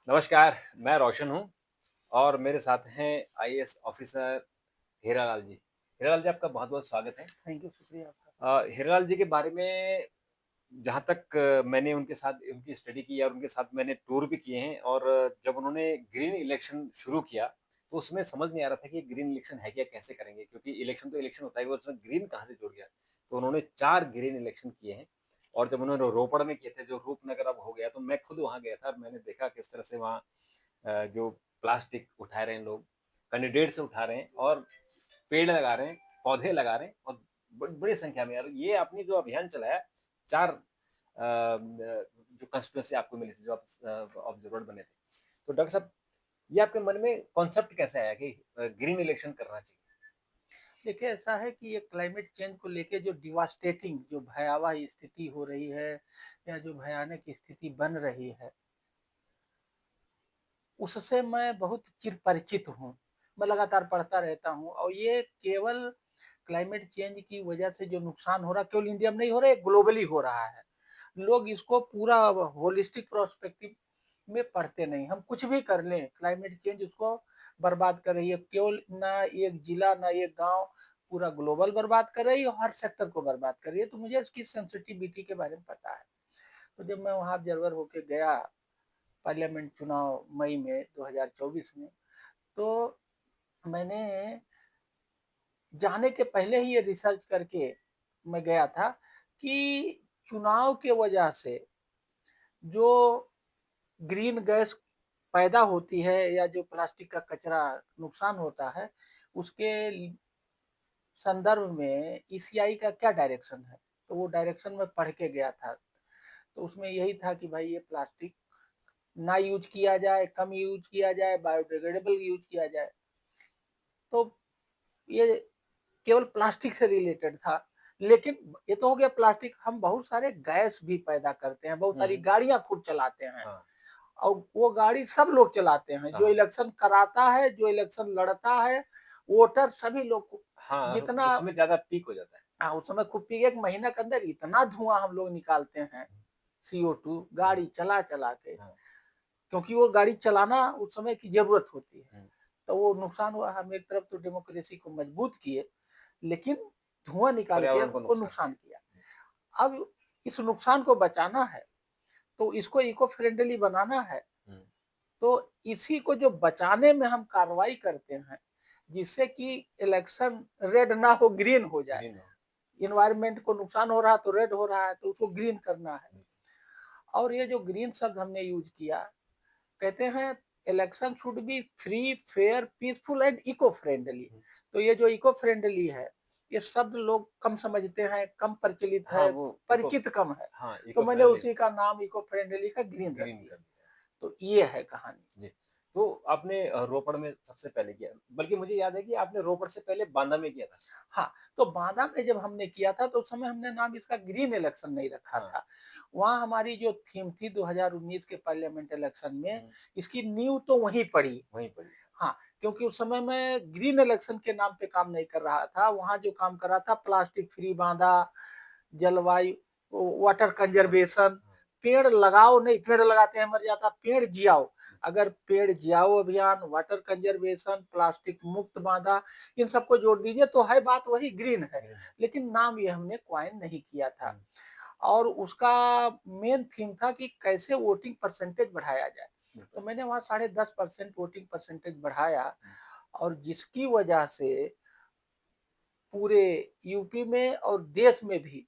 नमस्कार, मैं रोशन हूँ और मेरे साथ हैं आईएएस ऑफिसर हीरालाल जी। हीरालाल जी, आपका बहुत-बहुत स्वागत है। थैंक यू, शुक्रिया आपका। हीरालाल जी के बारे में जहाँ तक मैंने उनके साथ उनकी स्टडी की और उनके साथ मैंने टूर भी किए हैं और जब उन्होंने ग्रीन इलेक्शन शुरू किया, तो उसमें समझ नहीं आ रहा था कि ग्रीन इलेक्शन है क्या, कैसे करेंगे? क्योंकि इलेक्शन तो इलेक्शन होता है और उसमें ग्रीन कहाँ से जुड़ गया? तो उन्होंने 4 ग्रीन इलेक्शन किए हैं और जब उन्होंने रोपड़ में किए थे, जो रूपनगर अब हो गया, तो मैं खुद वहाँ गया था और मैंने देखा किस तरह से वहाँ जो प्लास्टिक उठा रहे हैं लोग, कैंडिडेट्स उठा रहे हैं और पेड़ लगा रहे हैं, पौधे लगा रहे हैं और बड़ी संख्या में यार ये आपने जो अभियान चलाया 4 जो कंस्टिट्यूएंसी आपको मिली थी, जो आप ऑब्जर्वर बने थे। तो डॉक्टर साहब, ये आपके मन में कॉन्सेप्ट कैसे आया कि ग्रीन इलेक्शन करना चाहिए? देखिए, ऐसा है कि ये क्लाइमेट चेंज को लेके जो डिवास्टेटिंग जो भयावह स्थिति हो रही है या जो भयानक स्थिति बन रही है, उससे मैं बहुत चिरपरिचित हूँ। मैं लगातार पढ़ता रहता हूँ और ये केवल क्लाइमेट चेंज की वजह से जो नुकसान हो रहा है, केवल इंडिया में नहीं हो रहा है, ग्लोबली हो रहा है। लोग इसको पूरा होलिस्टिक पर्सपेक्टिव में पढ़ते नहीं। हम कुछ भी कर लें, क्लाइमेट चेंज उसको बर्बाद कर रही है। केवल ना एक जिला, ना एक गाँव, पूरा ग्लोबल बर्बाद कर रही है और हर सेक्टर को बर्बाद कर रही है। तो मुझे इसकी सेंसिटिविटी के बारे में पता है। तो जब मैं वहाँ ऑब्जर्वर होके गया पार्लियामेंट चुनाव मई में 2024 में, तो मैंने जाने के पहले ही ये रिसर्च करके मैं गया था कि चुनाव के वजह से जो ग्रीन गैस पैदा होती है या जो प्लास्टिक का कचरा नुकसान होता है, उसके संदर्भ में ईसीआई का क्या डायरेक्शन है। तो वो डायरेक्शन मैं पढ़ के गया था। तो उसमें यही था कि भाई ये प्लास्टिक ना यूज किया जाए, कम यूज किया जाए, बायोडिग्रेडेबल यूज किया जाए। तो ये केवल प्लास्टिक से रिलेटेड था। लेकिन ये तो हो गया प्लास्टिक, हम बहुत सारे गैस भी पैदा करते हैं, बहुत सारी हुँ, गाड़ियां खूब चलाते हैं हाँ, और वो गाड़ी सब लोग चलाते हैं, जो हाँ, इलेक्शन कराता है, जो इलेक्शन लड़ता है, वोटर सभी लोग को हाँ और जितना। उसमें ज़्यादा पीक हो जाता है। हाँ, उस समय खूब पी, एक महीना के अंदर इतना धुआं हम लोग निकालते हैं, CO2 हुँ, गाड़ी चला चला के, हाँ, क्योंकि वो गाड़ी चलाना उस समय की जरूरत होती है। हुँ, तो वो नुकसान हुआ, हम एक तरफ तो डेमोक्रेसी को मजबूत किए, लेकिन धुआं निकाल के पर्यावरण को वो नुकसान नुकसान किया। किया। अब इस नुकसान को बचाना है, तो इसको इको फ्रेंडली बनाना है। हुँ, तो इसी को जो बचाने में हम कार्रवाई करते हैं, जिससे कि इलेक्शन रेड ना हो, ग्रीन हो जाए। ग्रीन हो। इन्वायरमेंट को नुकसान हो रहा है तो रेड हो रहा है, तो उसको ग्रीन करना है। हुँ, और ये जो ग्रीन शब्द हमने यूज किया, कहते हैं election should be free, fair, peaceful and eco friendly. हुँ, तो ये जो इको फ्रेंडली है, ये शब्द लोग कम समझते हैं, कम प्रचलित हाँ, है, वो इको परिचित कम है। हाँ, तो इको मैंने फ्रेंडली उसी का नाम इको फ्रेंडली का ग्रीन रख ग्रीन दिया। कर दिया है। तो ये है कहानी। जी, तो आपने रोपड़ में सबसे पहले किया, बल्कि मुझे याद है कि आपने रोपड़ से पहले बांदा में किया था। हाँ, तो बांदा में जब हमने किया था, तो उस समय हमने नाम इसका ग्रीन इलेक्शन नहीं रखा हाँ, था। वहाँ हमारी जो थीम थी 2019 के पार्लियामेंट इलेक्शन में, हुँ, इसकी नींव तो वहीं पड़ी। वहीं पड़ी। हाँ, क्योंकि उस समय मैं ग्रीन इलेक्शन के नाम पे काम नहीं कर रहा था। वहाँ जो काम कर रहा था, प्लास्टिक फ्री बांदा, जलवायु, वाटर कंजर्वेशन, हाँ, पेड़ लगाओ नहीं, पेड़ लगाते हैं मर जाता, पेड़ जियाओ। हुँ, अगर पेड़ जियाओ अभियान, वाटर कंजर्वेशन, प्लास्टिक मुक्त बांधा, इन सबको जोड़ दीजिए तो है बात वही ग्रीन है। ग्रीन है। लेकिन नाम ये हमने क्वाइन नहीं किया था। हुँ, और उसका मेन थीम था कि कैसे वोटिंग परसेंटेज बढ़ाया जाए। तो बिल्कुल। मैंने वहाँ 10.5% वोटिंग परसेंटेज बढ़ाया, हुँ, और जिसकी वजह से पूरे यूपी में और देश में भी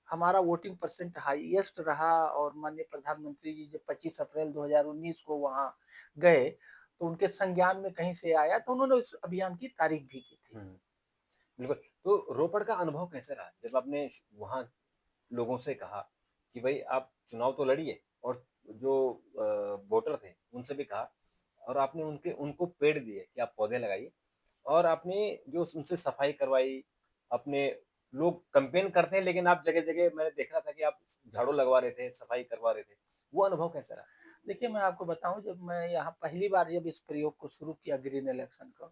हमारा वोटिंग परसेंट हाईएस्ट रहा। और माननीय प्रधानमंत्री जी जब 25 अप्रैल 2019 को वहाँ गए, तो उनके संज्ञान में कहीं से आया, तो उन्होंने उस अभियान की तारीफ भी की थी। हुँ, बिल्कुल। तो रोपड़ का अनुभव कैसा रहा? जब आपने वहाँ लोगों से कहा कि भई आप चुनाव तो लड़िए और जो वोटर थे उनसे भी कहा और आपने उनके उनको पेड़ दिए कि आप पौधे लगाइए और आपने जो उनसे सफाई करवाई, अपने लोग कैम्पेन करते हैं लेकिन आप जगह-जगह मैंने देख रहा था कि आप झाड़ू लगवा रहे थे, सफाई करवा रहे थे। वो अनुभव कैसा रहा? देखिए, मैं आपको बताऊं, जब मैं यहाँ पहली बार जब इस प्रयोग को शुरू किया ग्रीन इलेक्शन को,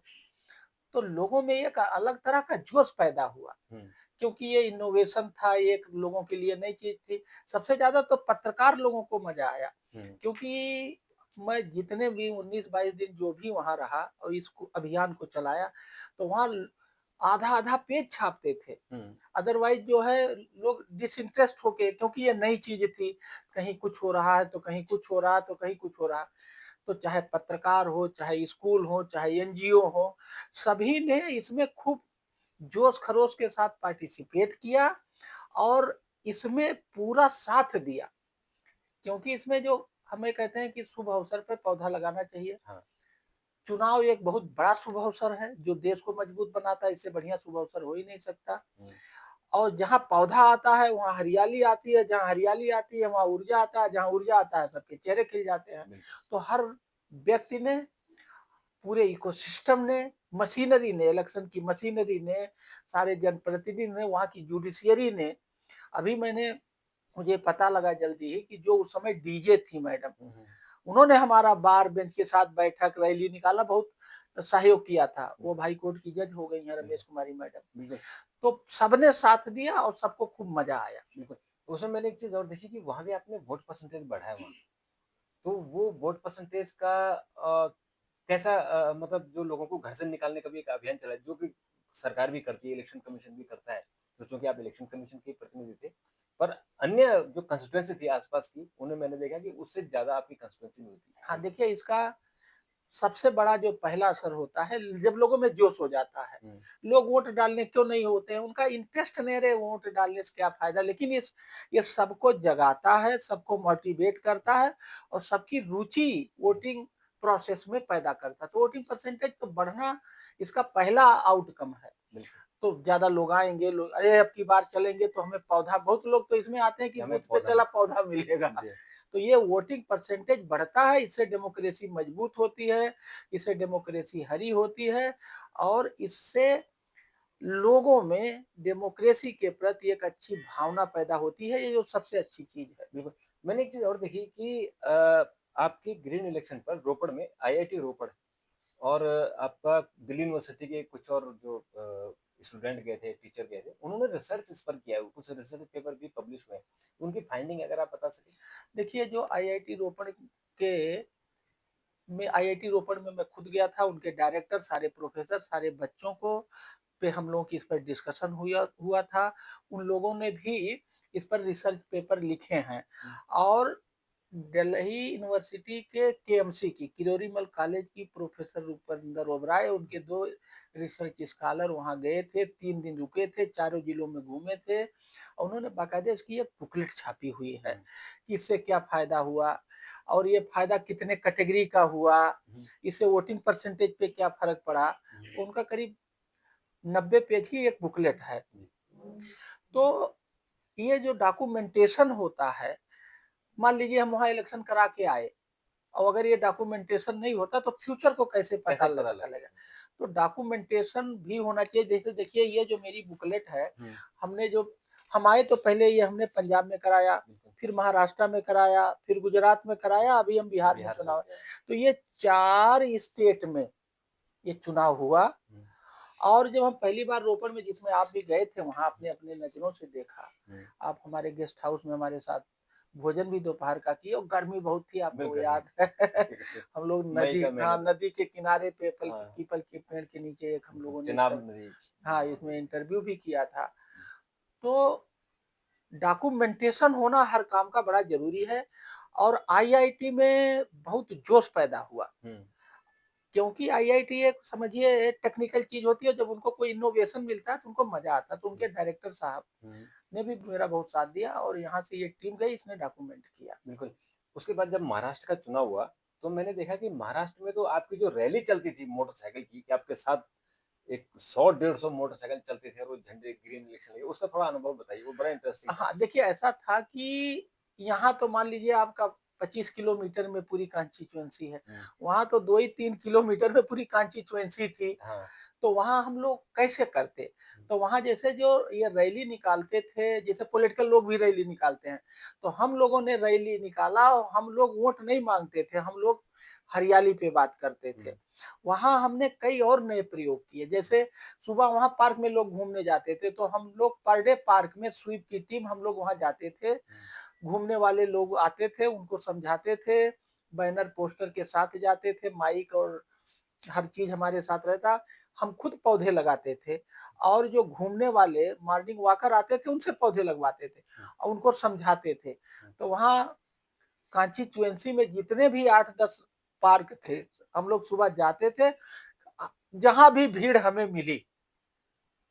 तो लोगों में एक अलग तरह का जोश पैदा हुआ, हुँ, क्योंकि ये इनोवेशन था, एक लोगों के लिए नई चीज थी। सबसे ज्यादा तो पत्रकार लोगों को मजा आया, हुँ, क्योंकि मैं जितने भी 19-22 दिन जो भी वहाँ रहा और इसको अभियान को चलाया, तो वहाँ ल आधा-आधा पेज छापते थे। हुँ, अदरवाइज़ जो है लोग डिसइंटरेस्ट होके, क्योंकि ये नई चीज़ थी, कहीं कुछ हो रहा है, तो कहीं कुछ हो रहा है, तो कहीं कुछ हो रहा है। तो चाहे पत्रकार हो, चाहे स्कूल हो, चाहे एनजीओ हो, सभी ने इसमें खूब जोश-खरोश के साथ पार्टिसिपेट किया और इसमें पूरा साथ दिया। क्योंकि इसमें जो हमें कहते हैं कि शुभ अवसर पे पौधा लगाना चाहिए। हाँ। चुनाव एक बहुत बड़ा शुभ अवसर है, जो देश को मजबूत बनाता है, इससे बढ़िया शुभ अवसर हो ही नहीं सकता। हुँ, और जहाँ पौधा आता है, वहाँ हरियाली आती है, जहाँ हरियाली आती है, वहाँ ऊर्जा आता है, जहाँ ऊर्जा आता है, सबके चेहरे खिल जाते हैं। बिल्कुल। तो हर व्यक्ति ने, पूरे इकोसिस्टम ने, मशीनरी ने, इलेक्शन की मशीनरी ने, सारे जनप्रतिनिधि ने, वहाँ की जुडिशियरी ने, अभी मुझे पता लगा जल्दी ही कि जो उस समय डीजे थी मैडम, हुँ, हुँ, उन्होंने हमारा बार बेंच के साथ बैठक, रैली निकाला, बहुत सहयोग किया था। हुँ, वो भाई कोर्ट की जज हो गई हैं बिल्कुल, रमेश कुमारी मैडम। बिल्कुल, तो सबने साथ दिया और सबको खूब मज़ा आया। बिल्कुल। उसमें मैंने एक चीज़ और देखी कि वहाँ भी आपने वोट परसेंटेज बढ़ाया वहाँ। तो वो वोट परसेंटेज का कैसा मतलब जो लोगों को घर से निकालने का भी एक अभियान चला है, जो कि सरकार भी करती है, इलेक्शन कमीशन भी करता है। तो चूँकि आप इलेक्शन कमीशन के प्रतिनिधि थे, पर अन्य जो कंस्टिट्यूएंसी थी आस-पास की, उन्हें मैंने देखा कि उससे ज़्यादा आपकी कंस्टिट्यूएंसी में हुई थी। हाँ, देखिए इसका सबसे बड़ा जो पहला असर होता है, जब लोगों में जोश हो जाता है। हुँ, लोग वोट डालने क्यों नहीं होते हैं, उनका इंटरेस्ट नहीं रहे, वोट डालने से क्या फ़ायदा? लेकिन ये सबको जगाता है, सबको मोटिवेट करता है और सबकी रुचि हुँ, वोटिंग प्रोसेस में पैदा करता है। तो वोटिंग परसेंटेज तो बढ़ना इसका पहला आउटकम है। बिल्कुल, तो ज़्यादा लोग आएँगे, लोग अरे! अब की बार चलेंगे तो हमें पौधा, बहुत लोग तो इसमें आते हैं कि कि हमें बूथ पे पौधा चला मिल पौधा मिलेगा। जी, तो ये वोटिंग परसेंटेज बढ़ता है, इससे डेमोक्रेसी मजबूत होती है, इससे डेमोक्रेसी हरी होती है और इससे लोगों में डेमोक्रेसी के प्रति एक अच्छी भावना पैदा होती है, ये जो सबसे अच्छी चीज़ है। बिल्कुल। मैंने एक चीज़ और देखी कि आपकी ग्रीन इलेक्शन पर रोपड़ में आईआईटी रोपड़ और आपका दिल्ली यूनिवर्सिटी के कुछ और जो स्टूडेंट गए थे, टीचर गए थे, उन्होंने रिसर्च इस पर किया है, कुछ रिसर्च पेपर भी पब्लिश हुए हैं। उनकी फाइंडिंग अगर आप बता सकें? देखिए जो आईआईटी रोपड़ के में आईआईटी रोपड़ में मैं खुद गया था, उनके डायरेक्टर, सारे प्रोफ़ेसर, सारे बच्चों को पे हम लोगों की इस पर डिस्कशन हुआ हुआ था। उन लोगों ने भी इस पर रिसर्च पेपर लिखे हैं हुँ, और दिल्ली यूनिवर्सिटी के केएमसी की किरोरीमल कॉलेज की प्रोफेसर रूपेंद्र ओबराय, उनके 2 रिसर्च स्कॉलर वहाँ गए थे, 3 दिन रुके थे, चारों जिलों में घूमे थे। और उन्होंने बाकायदे इसकी एक बुकलेट छापी हुई है हुँ, कि इससे क्या फ़ायदा हुआ और ये फ़ायदा कितने कैटेगरी का हुआ, हुँ, इससे वोटिंग परसेंटेज पे क्या फ़र्क पड़ा। हुँ, तो उनका करीब 90 पेज की एक बुकलेट है। जी, तो ये जो डॉक्यूमेंटेशन होता है, मान लीजिए हम वहाँ इलेक्शन करा के आए और अगर ये डॉक्यूमेंटेशन नहीं होता तो फ्यूचर को कैसे कैसे पता पता लगेगा? लगेगा? तो डॉक्यूमेंटेशन भी होना चाहिए। जैसे देखिए ये जो मेरी बुकलेट है, हुँ, हमने जो हम आए तो पहले ये हमने पंजाब में कराया, बिल्कुल, फिर महाराष्ट्र में कराया, फिर गुजरात में कराया, अभी हम बिहार में बिहार से चुनाव। होके आए। तो ये 4 स्टेट में ये चुनाव हुआ हुँ, और जब हम पहली बार रोपड़ में, जिसमें आप भी गए थे, वहाँ आपने अपने नज़रों से देखा। हुँ, आप हमारे गेस्ट हाउस में हमारे साथ भोजन भी दोपहर का किए और गर्मी बहुत थी, आपको बिल्कुल, याद है। बिल्कुल। हम लोग मई नदी, का हाँ, महीना था। नदी के किनारे हाँ, पीपल के पेड़ के नीचे एक हम बिल्कुल, लोगों ने चिनाब नदी। हाँ, इसमें इंटरव्यू भी किया था। हुँ, तो डॉक्यूमेंटेशन होना हर काम का बड़ा ज़रूरी है और आईआईटी में बहुत जोश पैदा हुआ। हुँ, क्योंकि आईआईटी एक समझिए टेक्निकल चीज़ होती है, जब उनको कोई इनोवेशन मिलता है तो उनको मज़ा आता है। तो हुँ, उनके डायरेक्टर साहब हुँ। ने भी मेरा बहुत साथ दिया और यहाँ से ये टीम गई, इसने डॉक्यूमेंट किया। बिल्कुल। उसके बाद जब महाराष्ट्र का चुनाव हुआ, तो मैंने देखा कि महाराष्ट्र में तो आपकी जो रैली चलती थी मोटरसाइकिल की, कि आपके साथ एक 100 150 मोटरसाइकिल चलते थे और वो झंडे ग्रीन इलेक्शन लिए, उसका थोड़ा अनुभव बताइए, वो बड़ा इंटरेस्टिंग था। हाँ, देखिए ऐसा था कि यहाँ तो मान लीजिए आपका 25 किलोमीटर में पूरी कॉन्स्टिट्यूएंसी है। हुँ, वहाँ तो 2 ही 3 किलोमीटर में पूरी कॉन्स्टिट्यूएंसी थी। हाँ, तो वहाँ हम लोग कैसे करते? हुँ, तो वहाँ जैसे जो ये रैली निकालते थे, जैसे पॉलिटिकल लोग भी रैली निकालते हैं, तो हम लोगों ने रैली निकाला और हम लोग वोट नहीं माँगते थे, हम लोग हरियाली पे बात करते हुँ, थे। वहाँ हमने कई और नए प्रयोग किए, जैसे सुबह वहाँ पार्क में लोग घूमने जाते थे, तो हम लोग पर डे पार्क में स्वीप की टीम हम लोग वहाँ जाते थे, हुँ, घूमने वाले लोग आते थे, उनको समझाते थे, बैनर पोस्टर के साथ जाते थे, माइक और हर चीज़ हमारे साथ रहता। हम खुद पौधे लगाते थे और जो घूमने वाले मॉर्निंग वॉकर आते थे, उनसे पौधे लगवाते थे हुँ, और उनको समझाते थे। हुँ। तो वहाँ कॉन्स्टिट्यूएंसी में जितने भी 8-10 पार्क थे, हम लोग सुबह जाते थे। जहाँ भी भीड़ हमें मिली,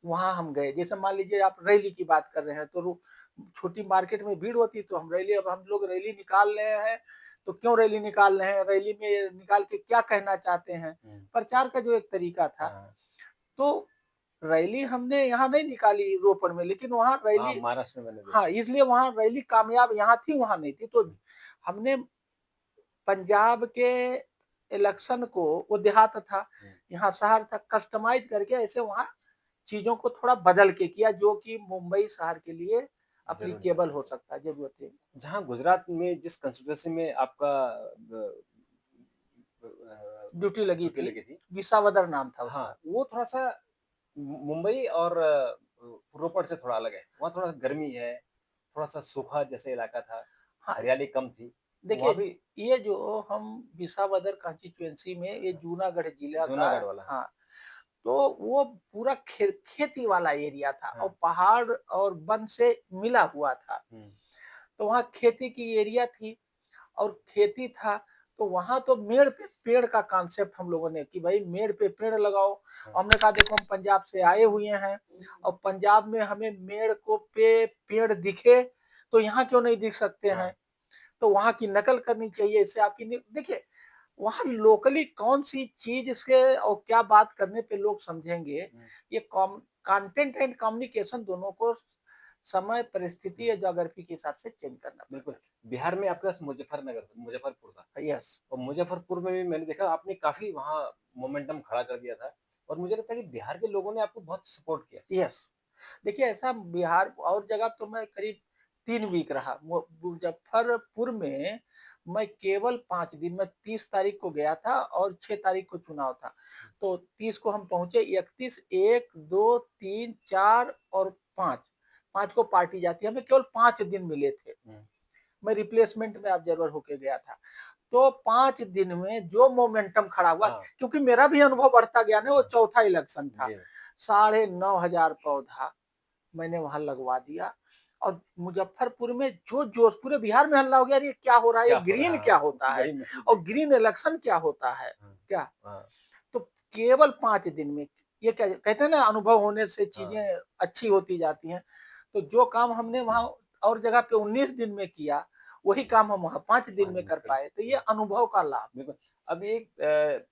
वहाँ हम गए। जैसे मान लीजिए आप रैली की बात कर रहे हैं, तो छोटी मार्केट में भीड़ होती, तो अब हम लोग रैली निकाल रहे हैं, तो क्यों रैली निकाल रहे हैं? रैली में निकाल के क्या कहना चाहते हैं? हुँ। प्रचार का जो एक तरीका था, हाँ, तो रैली हमने यहाँ नहीं निकाली रोपड़ में, लेकिन वहाँ हाँ, रैली महाराष्ट्र में मैंने हाँ, देखा। इसलिए वहाँ रैली कामयाब यहाँ थी, वहाँ नहीं थी। तो हुँ, हमने पंजाब के इलेक्शन को, वो देहात था, हुँ। यहाँ शहर था, कस्टमाइज़ करके ऐसे वहाँ चीज़ों को थोड़ा बदल के किया, जो कि मुंबई शहर के लिए ज़रूरी है। एप्लीकेबल हो सकता है, ज़रूरत है। जहाँ गुजरात में जिस कंस्टिट्यूएंसी में आपका ड्यूटी लगी ड्यूटी थी, लगी थी, विसावदर नाम था उसका। हाँ, वो थोड़ा-सा मुंबई और रोपड़ से थोड़ा अलग है। वहाँ थोड़ा गर्मी है, थोड़ा-सा सूखा जैसे इलाका था, हाँ, हरियाली कम थी। तो वहाँ देखिए, भी ये जो हम विसावदर कॉन्स्टिट्यूएंसी में, ये हाँ, जूनागढ़ जिला का, जूनागढ़ वाला, हाँ। हाँ, तो वो पूरा खेती वाला एरिया था और हाँ, पहाड़ और वन से मिला हुआ था। हुँ, तो वहाँ खेती की एरिया थी और खेती था, तो वहाँ तो मेड़ पे पेड़ का कॉन्सेप्ट हम लोगों ने कि भाई मेड़ पे पेड़ लगाओ। हाँ, हमने कहा देखो हम पंजाब से आए हुए हैं और पंजाब में हमें मेड़ को पे पेड़ दिखे, तो यहाँ क्यों नहीं दिख सकते हाँ, हैं? तो वहाँ की नकल करनी चाहिए, इससे आपकी देखिए, वहाँ लोकली कौन सी चीज से और क्या बात करने पे लोग समझेंगे। हुँ, ये कंटेंट एंड कम्युनिकेशन दोनों को समय, परिस्थिति हुँ, या ज्योग्राफी के हिसाब से चेंज करना बिल्कुल। पड़ता बिहार में आपके पास मुज़फ्फरपुर था है। यस, और मुज़फ्फरपुर में भी मैंने देखा आपने काफ़ी वहाँ मोमेंटम खड़ा कर दिया था और मुझे लगता है कि बिहार के लोगों ने आपको बहुत सपोर्ट किया। यस। देखिए, ऐसा बिहार और जगह तो मैं करीब 3 वीक रहा। वो मुजफ्फरपुर में मैं केवल 5 दिन में 30 तारीख को गया था और 6 तारीख को चुनाव था। तो 30 को हम पहुँचे, 31, 1, 2, 3, 4 और 5, 5 को पार्टी जाती है। हमें केवल 5 दिन मिले थे। हुँ, मैं रिप्लेसमेंट में ऑब्जर्वर होके गया था। तो 5 दिन में जो मोमेंटम खड़ा हुआ, हाँ, क्योंकि मेरा भी अनुभव बढ़ता गया ना, वो हाँ, चौथा इलेक्शन था। जी, 9,500 पौधा मैंने वहाँ लगवा दिया और मुजफ्फरपुर में जो जोश, पूरे बिहार में हल्ला हो गया, अरे ये क्या हो रहा है? ये क्या हो ग्रीन रहा क्या है? होता है? वही मैं भी और देख रहा ग्रीन इलेक्शन क्या होता है? था। हाँ, क्या? हाँ, तो केवल 5 दिन में, ये क्या कहते हैं ना, अनुभव होने से हाँ, चीज़ें अच्छी होती जाती हैं। तो जो काम हमने वहाँ और जगह पे 19 दिन में किया, वही काम हम वहाँ 5 दिन 5 में दिन कर कर पाए। तो सकते ये हैं। अनुभव का लाभ। बिल्कुल, अब एक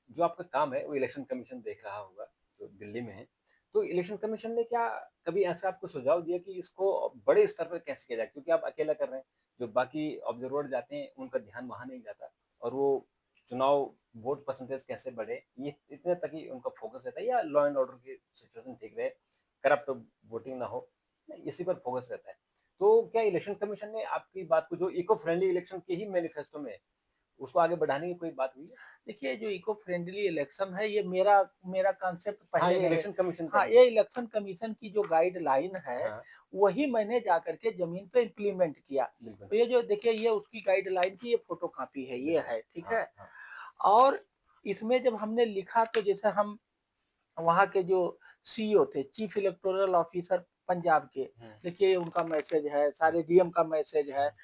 जो आपका काम है वो इलेक्शन कमीशन देख रहा होगा, जो दिल्ली में है। तो इलेक्शन कमीशन ने क्या कभी ऐसा आपको सुझाव दिया कि इसको बड़े स्तर पर कैसे किया जाए? क्योंकि आप अकेला कर रहे हैं, जो बाकी ऑब्जर्वर जाते हैं उनका ध्यान वहाँ नहीं जाता और वो चुनाव वोट परसेंटेज कैसे बढ़े, ये इतने तक ही उनका फ़ोकस रहता है या लॉ एंड ऑर्डर की सिचुएशन ठीक रहे, करप्ट वोटिंग ना हो, इसी पर फ़ोकस रहता है। तो क्या इलेक्शन कमीशन ने आपकी बात को जो इको फ्रेंडली इलेक्शन के ही मैनिफेस्टो में है, उसको आगे बढ़ाने की कोई बात हुई है? देखिए, जो इको फ्रेंडली इलेक्शन है, ये मेरा मेरा कांसेप्ट हाँ, पहले ये नहीं। इलेक्शन कमीशन का हाँ, ही है। ये इलेक्शन कमीशन की जो गाइडलाइन है, हाँ, वही मैंने जाकर के ज़मीन पे इम्प्लीमेंट किया। बिल्कुल, तो ये जो देखिए, ये उसकी गाइडलाइन की ये फ़ोटोकॉपी है, ये बिल्कुल। है, ठीक हाँ, है? हाँ। और इसमें जब हमने लिखा, तो जैसे हम वहाँ के जो सीईओ थे, चीफ इलेक्टोरल ऑफिसर पंजाब के, हुँ, देखिए उनका मैसेज है, हुँ, सारे डीएम का मैसेज है। हुँ।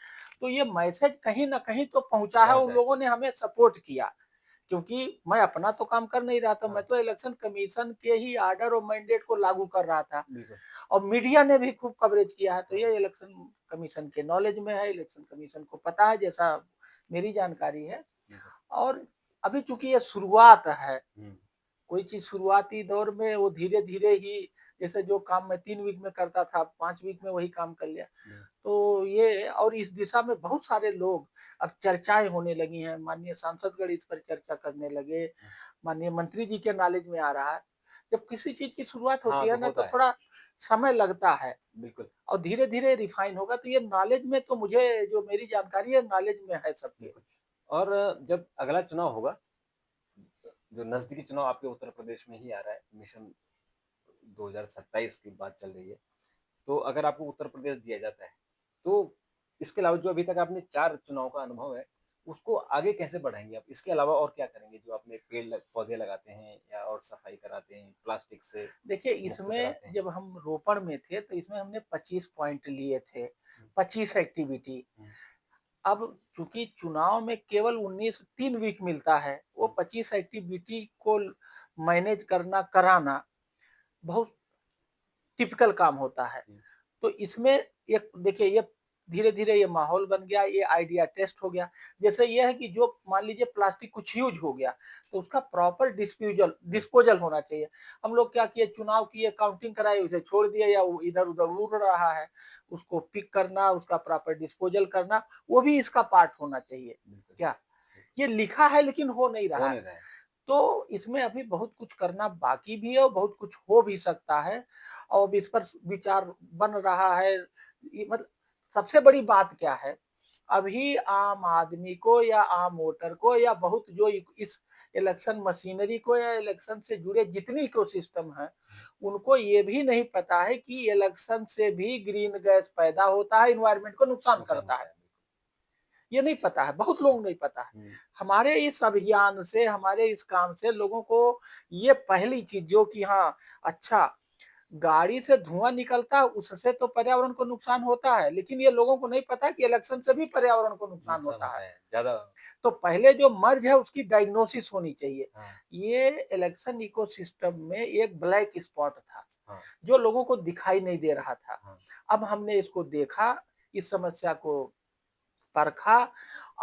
तो ये मैसेज कहीं न कहीं तो पहुँचा है, पहुँच उन जाए। लोगों ने हमें सपोर्ट किया। क्योंकि मैं अपना तो काम कर नहीं रहा था, मैं हाँ, तो इलेक्शन कमीशन के ही ऑर्डर और मैंडेट को लागू कर रहा था बिल्कुल। और मीडिया ने भी खूब कवरेज किया है। तो हाँ, ये इलेक्शन कमीशन के नॉलेज में है, इलेक्शन कमीशन को पता है, जैसा मेरी जानकारी है। बिल्कुल। और अभी चूँकि ये शुरुआत है, हुँ, कोई चीज़ शुरुआती दौर में वो धीरे-धीरे ही, जैसे जो काम मैं 3 वीक में करता था, 5 वीक में वही काम कर लिया। बिल्कुल। तो ये, और इस दिशा में बहुत सारे लोग, अब चर्चाएँ होने लगी हैं, माननीय सांसदगण इस पर चर्चा करने लगे, हुँ। माननीय मंत्री जी के नॉलेज में आ रहा है। जब किसी चीज़ की शुरुआत हाँ, होती तो है ना, तो होता है। थोड़ा समय लगता है बिल्कुल, और धीरे-धीरे रिफ़ाइन होगा। तो ये नॉलेज में तो मुझे, जो मेरी जानकारी है, नॉलेज में है सबके। बिल्कुल। और जब अगला चुनाव होगा, जो नज़दीकी चुनाव आपके उत्तर प्रदेश में ही आ रहा है, मिशन 2027 की बात चल रही है। तो अगर आपको उत्तर प्रदेश दिया जाता है, तो इसके अलावा जो अभी तक आपने 4 चुनाव का अनुभव है, उसको आगे कैसे बढ़ाएँगे आप? इसके अलावा और क्या करेंगे जो आपने पेड़ ल पौधे लगाते हैं या और सफाई कराते हैं, प्लास्टिक से देखिए, मुक्त इसमें कराते हैं? जब हम रोपण में थे, तो इसमें हमने 25 पॉइंट लिए थे, हुँ, 25 एक्टिविटी। हुँ, अब चूँकि चुनाव में केवल 3 वीक मिलता है, वो हुँ, 25 एक्टिविटी को मैनेज करना, कराना बहुत टिपिकल काम होता है। जी, तो इसमें एक देखिए, ये धीरे-धीरे ये माहौल बन गया, ये आइडिया टेस्ट हो गया। जैसे ये है कि जो मान लीजिए प्लास्टिक कुछ यूज़ हो गया, तो उसका प्रॉपर बिल्कुल, डिस्पोज़ल होना चाहिए। हम लोग क्या किए, चुनाव किए, काउंटिंग कराई, उसे छोड़ दिए या वो इधर-उधर उड़ रहा है, उसको पिक करना, उसका प्रॉपर डिस्पोज़ल करना, वो भी इसका पार्ट होना चाहिए। बिल्कुल, क्या? बिल्कुल। ये लिखा है लेकिन हो नहीं हो रहा है। नहीं रहा है। तो इसमें अभी बहुत कुछ करना बाकी भी है और बहुत कुछ हो भी सकता है और अब इस पर विचार बन रहा है। ये मतलब सबसे बड़ी बात क्या है, अभी आम आदमी को या आम वोटर को या बहुत जो इस इलेक्शन मशीनरी को या इलेक्शन से जुड़े जितनी इकोसिस्टम है, हुँ, उनको ये भी नहीं पता है कि इलेक्शन से भी ग्रीन गैस पैदा होता है, एनवायरनमेंट को नुकसान नुकसान करता होता है। है, बिल्कुल। ये नहीं पता है, बहुत लोगों को नहीं पता है। हुँ, हमारे इस अभियान से, हमारे इस काम से लोगों को ये पहली चीज़ जो कि हाँ, अच्छा गाड़ी से धुआँ निकलता है उससे तो पर्यावरण को नुकसान होता है, लेकिन ये लोगों को नहीं पता कि इलेक्शन से भी पर्यावरण को नुकसान नुकसान होता है। होता है, ज़्यादा तो पहले जो मर्ज है उसकी डायग्नोसिस होनी चाहिए। हाँ, ये इलेक्शन इकोसिस्टम में एक ब्लैक स्पॉट था, हाँ, जो लोगों को दिखाई नहीं दे रहा था। हाँ, अब हमने इसको देखा, इस समस्या को परखा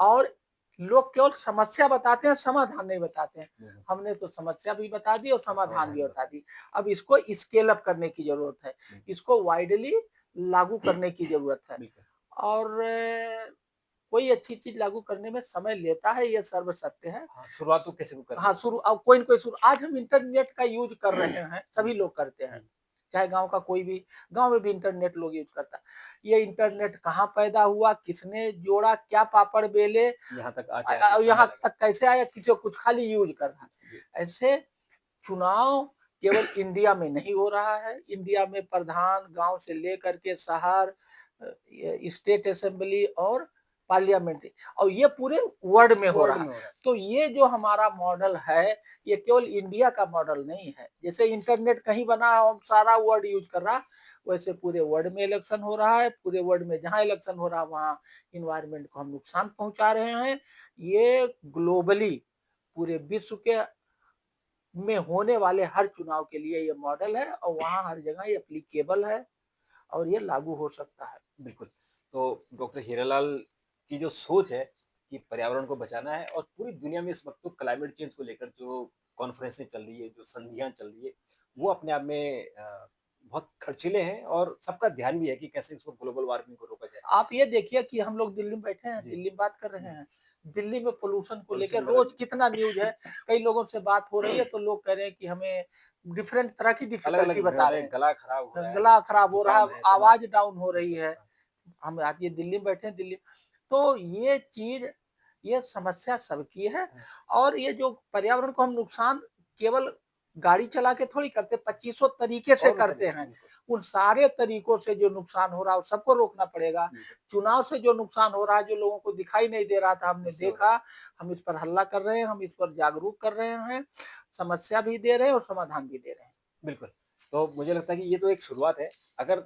और लोग केवल समस्या बताते हैं, समाधान नहीं बताते हैं। बिल्कुल। हमने तो समस्या भी बता दी और और समाधान समाधान भी भी बता बता दी। अब इसको स्केल अप करने की ज़रूरत है। बिल्कुल, इसको वाइडली लागू करने की ज़रूरत है बिल्कुल। और कोई अच्छी चीज़ लागू करने में समय लेता है, ये सर्वसत्य है। हाँ, शुरुआत तो किसी को करनी हाँ, होती शुरू है। अब कोई न कोई शुरू आज हम इंटरनेट का यूज़ कर रहे हैं, सभी बिल्कुल, लोग करते हैं। हुँ, चाहे गाँव का कोई भी गाँव में भी इंटरनेट लोग यूज़ करता है। ये इंटरनेट कहाँ पैदा हुआ, किसने जोड़ा, क्या पापड़ बेले यहाँ तक आते-आते समय यहाँ लगा। तक कैसे आया, किसी को कुछ खाली यूज़ कर रहा जी, है। ऐसे चुनाव केवल इंडिया में नहीं हो रहा है, इंडिया में प्रधान गाँव से लेकर के शहर ये स्टेट असेंबली और पार्लियामेंट और ये पूरे वर्ल्ड में हो वर्ल्ड रहा है। में हो रहा है। तो ये जो हमारा मॉडल है, ये केवल इंडिया का मॉडल नहीं है। जैसे इंटरनेट कहीं बना हम सारा वर्ल्ड यूज़ कर रहा, वैसे पूरे वर्ल्ड में इलेक्शन हो रहा है, पूरे वर्ल्ड में जहाँ इलेक्शन हो रहा है वहाँ एनवायरनमेंट को हम नुकसान पहुँचा रहे हैं। ये ग्लोबली पूरे विश्व के में होने वाले हर चुनाव के लिए ये मॉडल है और वहाँ हर जगह ये एप्लीकेबल है और ये लागू हो सकता है। बिल्कुल, तो डॉक्टर हीरालाल की जो सोच है कि पर्यावरण को बचाना है और पूरी दुनिया में इस वक़्त तो क्लाइमेट चेंज को लेकर जो कॉन्फ्रेंसें चल रही है, जो संधियाँ चल रही है, वो अपने आप में बहुत खर्चीले हैं और सबका ध्यान भी है कि कैसे इसको ग्लोबल वार्मिंग को रोका जाए। आप ये देखिए कि हम लोग दिल्ली में बैठे हैं, जी, दिल्ली में बात कर रहे हुँ, हैं। दिल्ली में पॉल्यूशन को लेकर पॉल्यूशन बढ़ा रोज़ कितना न्यूज़ है। कई लोगों से बात हो रही है तो लोग कह रहे हैं कि हमें डिफरेंट तरह की डिफ़िकल्टी अलग-अलग बता रहे बीमारियाँ, हैं। गला खराब हो रहा है, गला खराब हो रहा है, जुकाम है, दमा आवाज़ डाउन हो रही बिल्कुल, है। हाँ, हम आज ये दिल्ली में बैठे हैं दिल्ली तो ये चीज़, ये समस्या सबकी है हाँ, और ये जो पर्यावरण को हम नुकसान केवल गाड़ी चला के थोड़ी करते, पच्चीसों तरीके से और भी करते तरीके हैं। बिल्कुल, उन सारे तरीकों से जो नुकसान हो रहा है, वो सबको रोकना पड़ेगा। बिल्कुल, चुनाव से जो नुकसान हो रहा है, जो लोगों को दिखाई नहीं दे रहा था, हमने उससे हो रहा देखा, हम इस पर हल्ला कर रहे हैं, हम इस पर जागरूक कर रहे हैं, समस्या भी दे रहे हैं और समाधान भी दे रहे हैं। बिल्कुल। तो मुझे लगता है कि ये तो एक शुरुआत है। अगर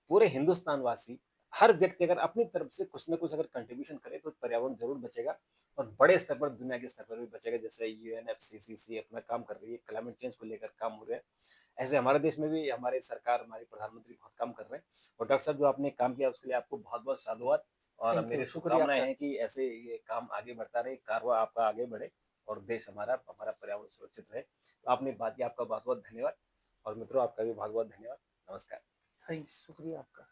पूरे हिंदुस्तान वासी, हर व्यक्ति अगर अपनी तरफ से कुछ न कुछ अगर कंट्रीब्यूशन करे तो पर्यावरण ज़रूर बचेगा और बड़े स्तर पर, दुनिया के स्तर पर भी बचेगा। जैसे यूएनएफसीसीसी अपना काम कर रही है, क्लाइमेट चेंज को लेकर काम हो रहा है। ऐसे हमारे देश में भी हमारी सरकार, हमारे प्रधानमंत्री बहुत काम कर रहे हैं और डॉक्टर साहब जो आपने काम किया उसके लिए आपको बहुत-बहुत साधुवाद और थैंक यू, मेरी शुक्रिया शुभकामनाएँ आपका। हैं कि ऐसे ये काम आगे बढ़ता रहे, कारवां आपका आगे बढ़े और देश हमारा हमारा पर्यावरण सुरक्षित रहे। तो आपने बात की, आपका बहुत-बहुत धन्यवाद। और मित्रों आपका भी बहुत-बहुत धन्यवाद। नमस्कार। थैंक शुक्रिया आपका।